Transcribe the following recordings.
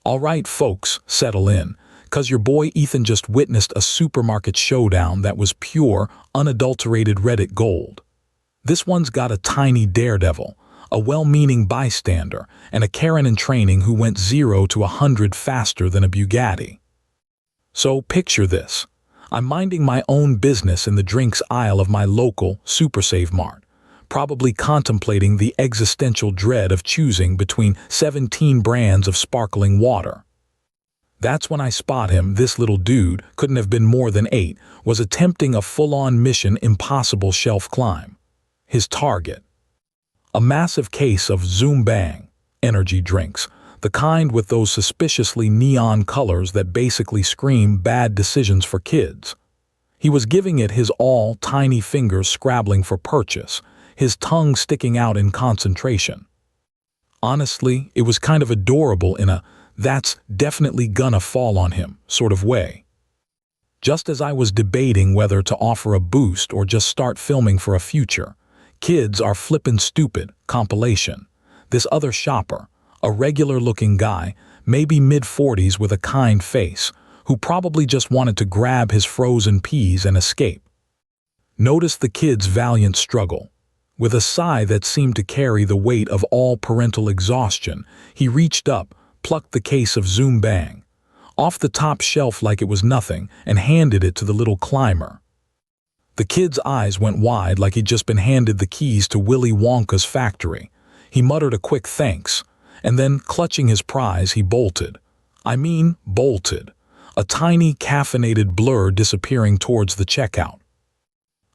All right, folks, settle in, 'cause your boy Ethan just witnessed a supermarket showdown that was pure, unadulterated Reddit gold. This one's got a tiny daredevil, a well-meaning bystander, and a Karen in training who went 0 to 100 faster than a Bugatti. So picture this. I'm minding my own business in the drinks aisle of my local Super Save Mart, probably contemplating the existential dread of choosing between 17 brands of sparkling water. That's when I spot him. This little dude, couldn't have been more than 8, was attempting a full-on Mission Impossible shelf climb. His target: a massive case of Zoom Bang energy drinks, the kind with those suspiciously neon colors that basically scream bad decisions for kids. He was giving it his all, tiny fingers scrabbling for purchase, his tongue sticking out in concentration. Honestly, it was kind of adorable in a "that's definitely gonna fall on him" sort of way. Just as I was debating whether to offer a boost or just start filming for a future "Kids Are Flippin' Stupid" compilation, this other shopper, a regular-looking guy, maybe mid-40s with a kind face, who probably just wanted to grab his frozen peas and escape. Notice the kid's valiant struggle. With a sigh that seemed to carry the weight of all parental exhaustion, he reached up, plucked the case of Zoom Bang off the top shelf like it was nothing, and handed it to the little climber. The kid's eyes went wide like he'd just been handed the keys to Willy Wonka's factory. He muttered a quick thanks, and then, clutching his prize, he bolted. I mean, bolted. A tiny, caffeinated blur disappearing towards the checkout.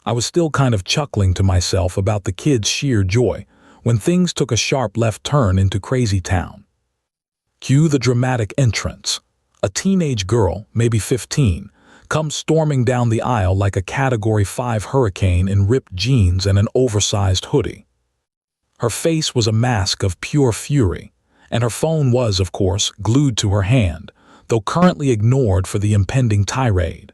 I was still kind of chuckling to myself about the kid's sheer joy when things took a sharp left turn into Crazy Town. Cue the dramatic entrance. A teenage girl, maybe 15, comes storming down the aisle like a Category 5 hurricane in ripped jeans and an oversized hoodie. Her face was a mask of pure fury, and her phone was, of course, glued to her hand, though currently ignored for the impending tirade.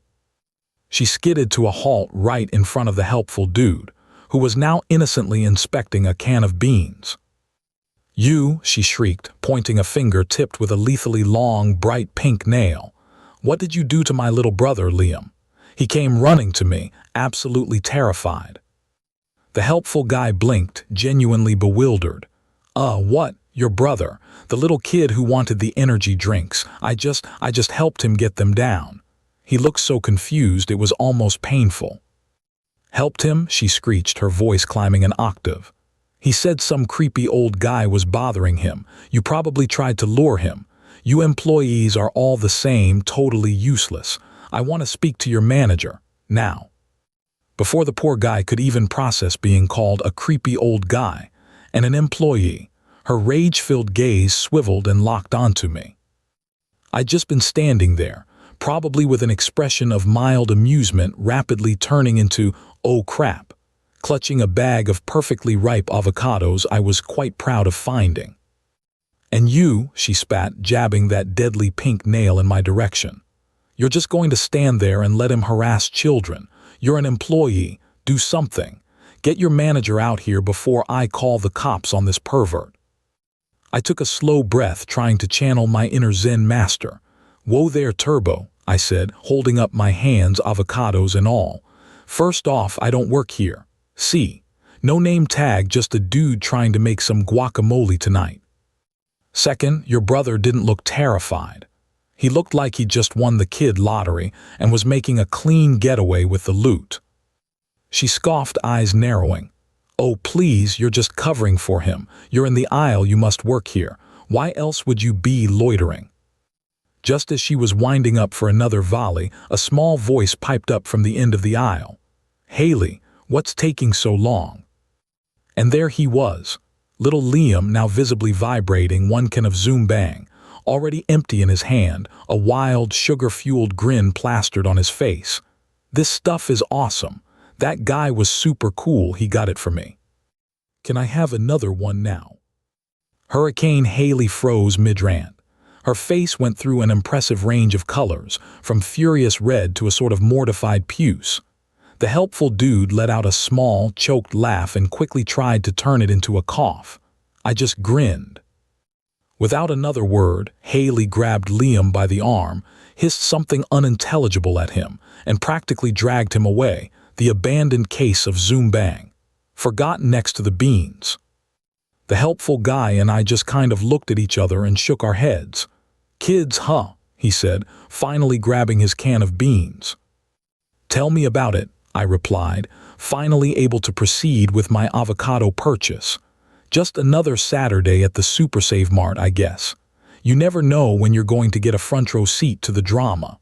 She skidded to a halt right in front of the helpful dude, who was now innocently inspecting a can of beans. "You," she shrieked, pointing a finger tipped with a lethally long, bright pink nail. "What did you do to my little brother, Liam? He came running to me, absolutely terrified." The helpful guy blinked, genuinely bewildered. What? Your brother? The little kid who wanted the energy drinks. I just helped him get them down." He looked so confused it was almost painful. "Helped him?" she screeched, her voice climbing an octave. "He said some creepy old guy was bothering him. You probably tried to lure him. You employees are all the same, totally useless. I want to speak to your manager, now." Before the poor guy could even process being called a creepy old guy and an employee, her rage-filled gaze swiveled and locked onto me. I'd just been standing there, probably with an expression of mild amusement rapidly turning into "oh crap," clutching a bag of perfectly ripe avocados I was quite proud of finding. "And you," she spat, jabbing that deadly pink nail in my direction. "You're just going to stand there and let him harass children. You're an employee. Do something. Get your manager out here before I call the cops on this pervert." I took a slow breath, trying to channel my inner Zen master. "Whoa there, Turbo," I said, holding up my hands, avocados and all. "First off, I don't work here. See? No name tag, just a dude trying to make some guacamole tonight. Second, your brother didn't look terrified. He looked like he just won the kid lottery and was making a clean getaway with the loot." She scoffed, eyes narrowing. "Oh please, you're just covering for him. You're in the aisle, you must work here. Why else would you be loitering?" Just as she was winding up for another volley, a small voice piped up from the end of the aisle. "Haley, what's taking so long?" And there he was, little Liam, now visibly vibrating one can of Zoom Bang, already empty in his hand, a wild, sugar-fueled grin plastered on his face. "This stuff is awesome. That guy was super cool, he got it for me. Can I have another one now?" Hurricane Haley froze mid-rant. Her face went through an impressive range of colors, from furious red to a sort of mortified puce. The helpful dude let out a small, choked laugh and quickly tried to turn it into a cough. I just grinned. Without another word, Haley grabbed Liam by the arm, hissed something unintelligible at him, and practically dragged him away, the abandoned case of Zoom Bang, forgotten next to the beans. The helpful guy and I just kind of looked at each other and shook our heads. "Kids, huh?" he said, finally grabbing his can of beans. "Tell me about it," I replied, finally able to proceed with my avocado purchase. Just another Saturday at the Super Save Mart, I guess. You never know when you're going to get a front row seat to the drama.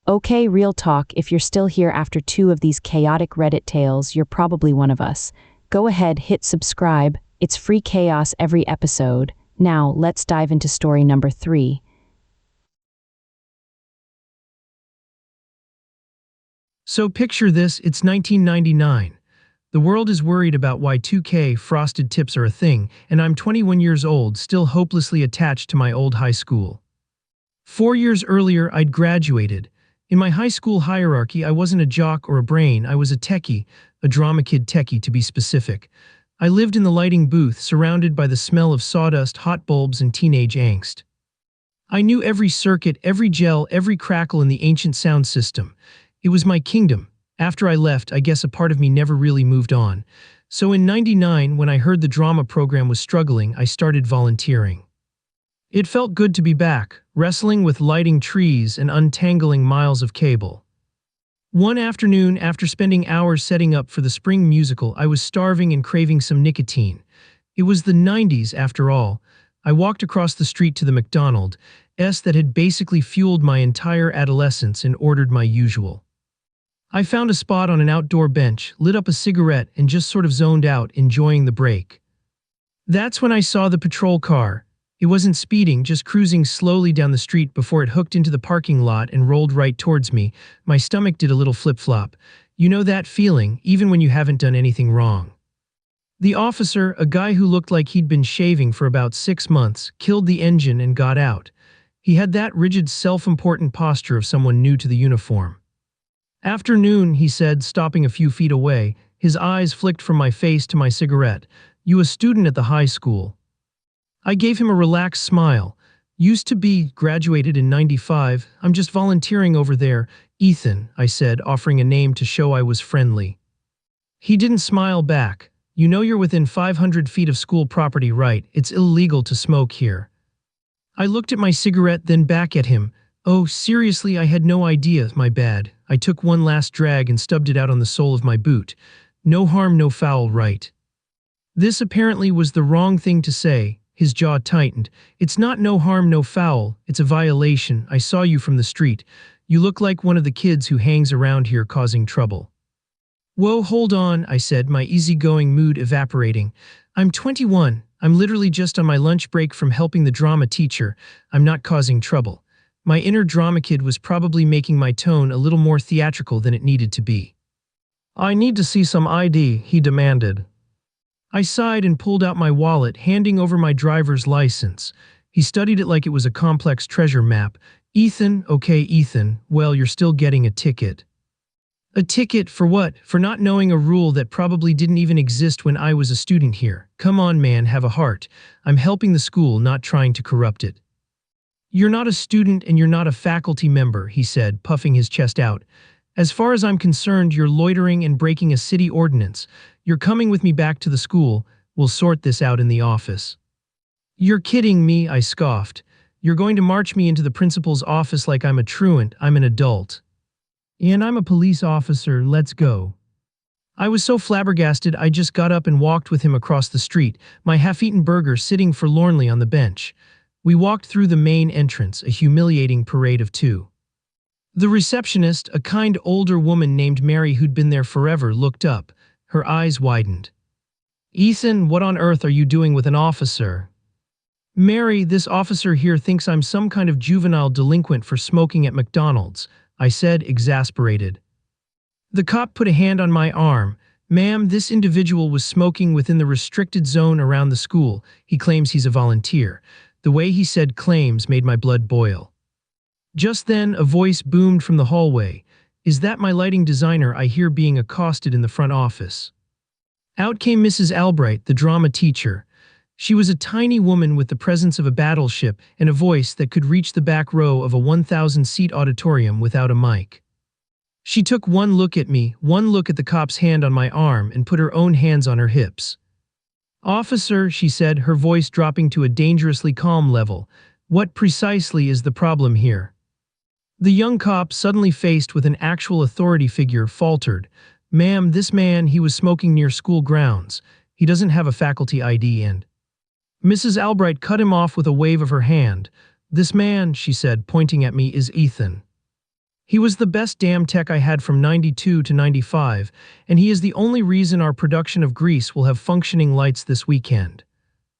Okay, real talk, if you're still here after 2 of these chaotic Reddit tales, you're probably one of us. Go ahead, hit subscribe. It's free chaos every episode. Now, let's dive into story number 3. So picture this, it's 1999. The world is worried about why 2K frosted tips are a thing, and I'm 21 years old, still hopelessly attached to my old high school. 4 years earlier, I'd graduated. In my high school hierarchy, I wasn't a jock or a brain, I was a techie, a drama kid techie to be specific. I lived in the lighting booth, surrounded by the smell of sawdust, hot bulbs, and teenage angst. I knew every circuit, every gel, every crackle in the ancient sound system. It was my kingdom. After I left, I guess a part of me never really moved on. So in '99, when I heard the drama program was struggling, I started volunteering. It felt good to be back, wrestling with lighting trees and untangling miles of cable. One afternoon, after spending hours setting up for the spring musical, I was starving and craving some nicotine. It was the '90s, after all. I walked across the street to the McDonald's that had basically fueled my entire adolescence and ordered my usual. I found a spot on an outdoor bench, lit up a cigarette, and just sort of zoned out, enjoying the break. That's when I saw the patrol car. It wasn't speeding, just cruising slowly down the street before it hooked into the parking lot and rolled right towards me. My stomach did a little flip-flop. You know that feeling, even when you haven't done anything wrong. The officer, a guy who looked like he'd been shaving for about 6 months, killed the engine and got out. He had that rigid, self-important posture of someone new to the uniform. "Afternoon," he said, stopping a few feet away. His eyes flicked from my face to my cigarette. "You a student at the high school?" I gave him a relaxed smile. "Used to be, graduated in '95. I'm just volunteering over there." "Ethan," I said, offering a name to show I was friendly. He didn't smile back. "You know you're within 500 feet of school property, right? It's illegal to smoke here." I looked at my cigarette, then back at him. "Oh, seriously, I had no idea, my bad." I took one last drag and stubbed it out on the sole of my boot. "No harm, no foul, right?" This apparently was the wrong thing to say. His jaw tightened. "It's not no harm, no foul. It's a violation. I saw you from the street. You look like one of the kids who hangs around here causing trouble." "Whoa, hold on," I said, my easygoing mood evaporating. "I'm 21. I'm literally just on my lunch break from helping the drama teacher. I'm not causing trouble." My inner drama kid was probably making my tone a little more theatrical than it needed to be. "I need to see some ID," he demanded. I sighed and pulled out my wallet, handing over my driver's license. He studied it like it was a complex treasure map. "Ethan, okay, Ethan, well, you're still getting a ticket." "A ticket for what?" "For not knowing a rule that probably didn't even exist when I was a student here." "Come on, man, have a heart. I'm helping the school, not trying to corrupt it." "You're not a student and you're not a faculty member," he said, puffing his chest out. "As far as I'm concerned, you're loitering and breaking a city ordinance. You're coming with me back to the school. We'll sort this out in the office." "You're kidding me," I scoffed. "You're going to march me into the principal's office like I'm a truant. I'm an adult. And I'm a police officer. Let's go." I was so flabbergasted I just got up and walked with him across the street, my half-eaten burger sitting forlornly on the bench. We walked through the main entrance, a humiliating parade of two. The receptionist, a kind older woman named Mary who'd been there forever, looked up. Her eyes widened. "Ethan, what on earth are you doing with an officer?" "Mary, this officer here thinks I'm some kind of juvenile delinquent for smoking at McDonald's," I said, exasperated. The cop put a hand on my arm. "Ma'am, this individual was smoking within the restricted zone around the school. He claims he's a volunteer." The way he said claims made my blood boil. Just then, a voice boomed from the hallway. "Is that my lighting designer I hear being accosted in the front office?" Out came Mrs. Albright, the drama teacher. She was a tiny woman with the presence of a battleship and a voice that could reach the back row of a 1,000-seat auditorium without a mic. She took one look at me, one look at the cop's hand on my arm, and put her own hands on her hips. "Officer," she said, her voice dropping to a dangerously calm level, "what precisely is the problem here?" The young cop, suddenly faced with an actual authority figure, faltered. "Ma'am, this man, he was smoking near school grounds. He doesn't have a faculty ID and—" Mrs. Albright cut him off with a wave of her hand. "This man," she said, pointing at me, "is Ethan. He was the best damn tech I had from 92 to 95, and he is the only reason our production of Grease will have functioning lights this weekend.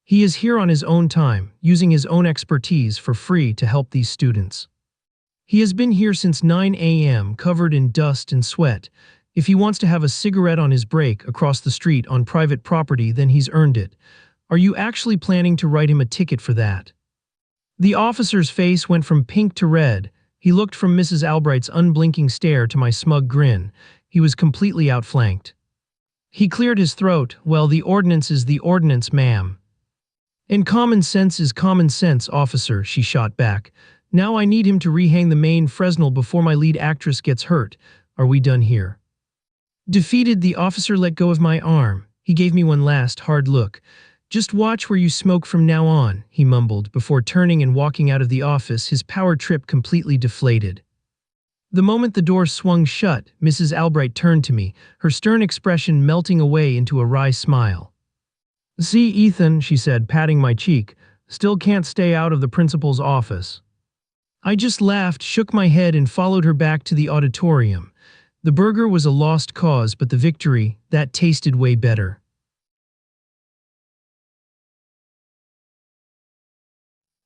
He is here on his own time, using his own expertise for free to help these students. He has been here since 9 a.m., covered in dust and sweat. If he wants to have a cigarette on his break across the street on private property, then he's earned it. Are you actually planning to write him a ticket for that?" The officer's face went from pink to red. He looked from Mrs. Albright's unblinking stare to my smug grin. He was completely outflanked. He cleared his throat. "Well, the ordinance is the ordinance, ma'am." "And common sense is common sense, officer," she shot back. "Now I need him to rehang the main Fresnel before my lead actress gets hurt. Are we done here?" Defeated, the officer let go of my arm. He gave me one last hard look. "Just watch where you smoke from now on," he mumbled, before turning and walking out of the office, his power trip completely deflated. The moment the door swung shut, Mrs. Albright turned to me, her stern expression melting away into a wry smile. "See, Ethan," she said, patting my cheek, "still can't stay out of the principal's office." I just laughed, shook my head, and followed her back to the auditorium. The burger was a lost cause, but the victory, that tasted way better.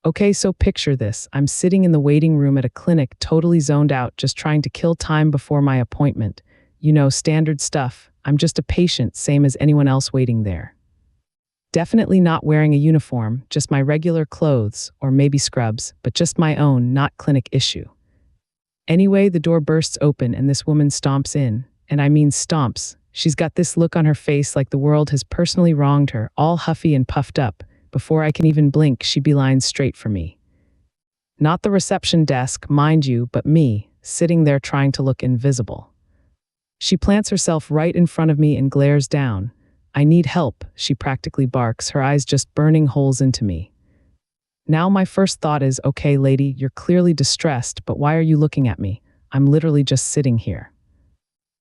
Okay, so picture this. I'm sitting in the waiting room at a clinic, totally zoned out, just trying to kill time before my appointment. You know, standard stuff. I'm just a patient, same as anyone else waiting there. Definitely not wearing a uniform, just my regular clothes, or maybe scrubs, but just my own, not clinic issue. Anyway, the door bursts open and this woman stomps in. And I mean stomps. She's got this look on her face like the world has personally wronged her, all huffy and puffed up. Before I can even blink, she beelines straight for me. Not the reception desk, mind you, but me, sitting there trying to look invisible. She plants herself right in front of me and glares down. "I need help," she practically barks, her eyes just burning holes into me. Now my first thought is, okay, lady, you're clearly distressed, but why are you looking at me? I'm literally just sitting here.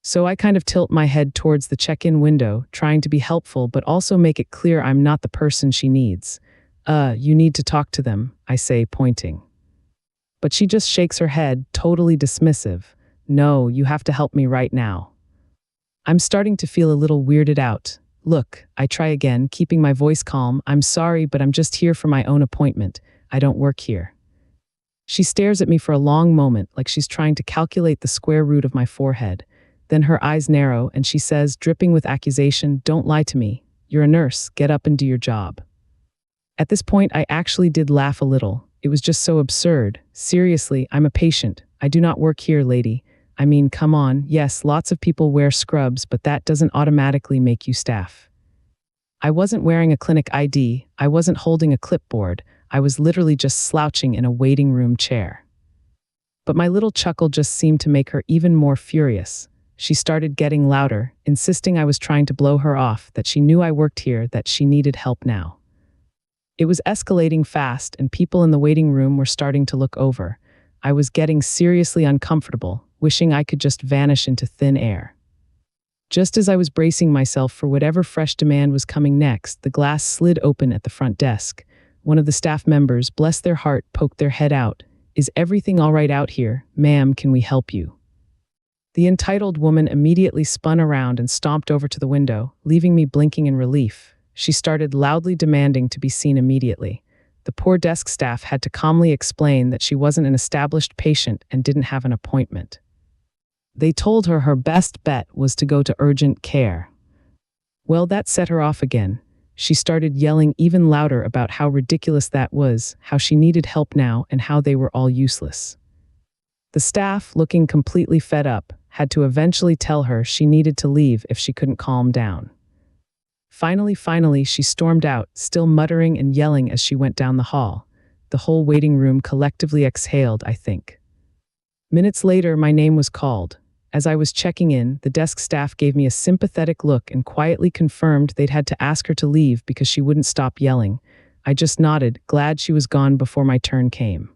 So I kind of tilt my head towards the check-in window, trying to be helpful but also make it clear I'm not the person she needs. You need to talk to them," I say, pointing. But she just shakes her head, totally dismissive. "No, you have to help me right now." I'm starting to feel a little weirded out. "Look," I try again, keeping my voice calm, "I'm sorry, but I'm just here for my own appointment. I don't work here." She stares at me for a long moment, like she's trying to calculate the square root of my forehead. Then her eyes narrow and she says, dripping with accusation, "Don't lie to me. You're a nurse. Get up and do your job." At this point, I actually did laugh a little. It was just so absurd. Seriously, I'm a patient. I do not work here, lady. I mean, come on. Yes, lots of people wear scrubs, but that doesn't automatically make you staff. I wasn't wearing a clinic ID. I wasn't holding a clipboard. I was literally just slouching in a waiting room chair. But my little chuckle just seemed to make her even more furious. She started getting louder, insisting I was trying to blow her off, that she knew I worked here, that she needed help now. It was escalating fast, and people in the waiting room were starting to look over. I was getting seriously uncomfortable, wishing I could just vanish into thin air. Just as I was bracing myself for whatever fresh demand was coming next, the glass slid open at the front desk. One of the staff members, bless their heart, poked their head out. "Is everything all right out here? Ma'am, can we help you?" The entitled woman immediately spun around and stomped over to the window, leaving me blinking in relief. She started loudly demanding to be seen immediately. The poor desk staff had to calmly explain that she wasn't an established patient and didn't have an appointment. They told her her best bet was to go to urgent care. Well, that set her off again. She started yelling even louder about how ridiculous that was, how she needed help now, and how they were all useless. The staff, looking completely fed up, had to eventually tell her she needed to leave if she couldn't calm down. Finally, she stormed out, still muttering and yelling as she went down the hall. The whole waiting room collectively exhaled, I think. Minutes later, my name was called. As I was checking in, the desk staff gave me a sympathetic look and quietly confirmed they'd had to ask her to leave because she wouldn't stop yelling. I just nodded, glad she was gone before my turn came.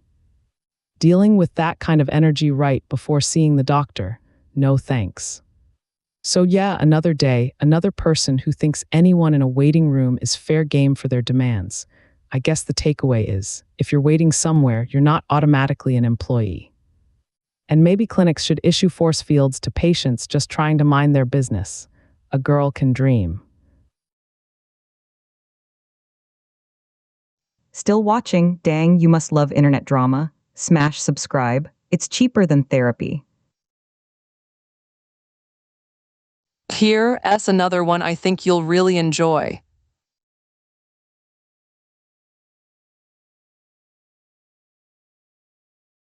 Dealing with that kind of energy right before seeing the doctor? No thanks. So yeah, another day, another person who thinks anyone in a waiting room is fair game for their demands. I guess the takeaway is, if you're waiting somewhere, you're not automatically an employee. And maybe clinics should issue force fields to patients just trying to mind their business. A girl can dream. Still watching? Dang, you must love internet drama. Smash subscribe. It's cheaper than therapy. Here's another one I think you'll really enjoy.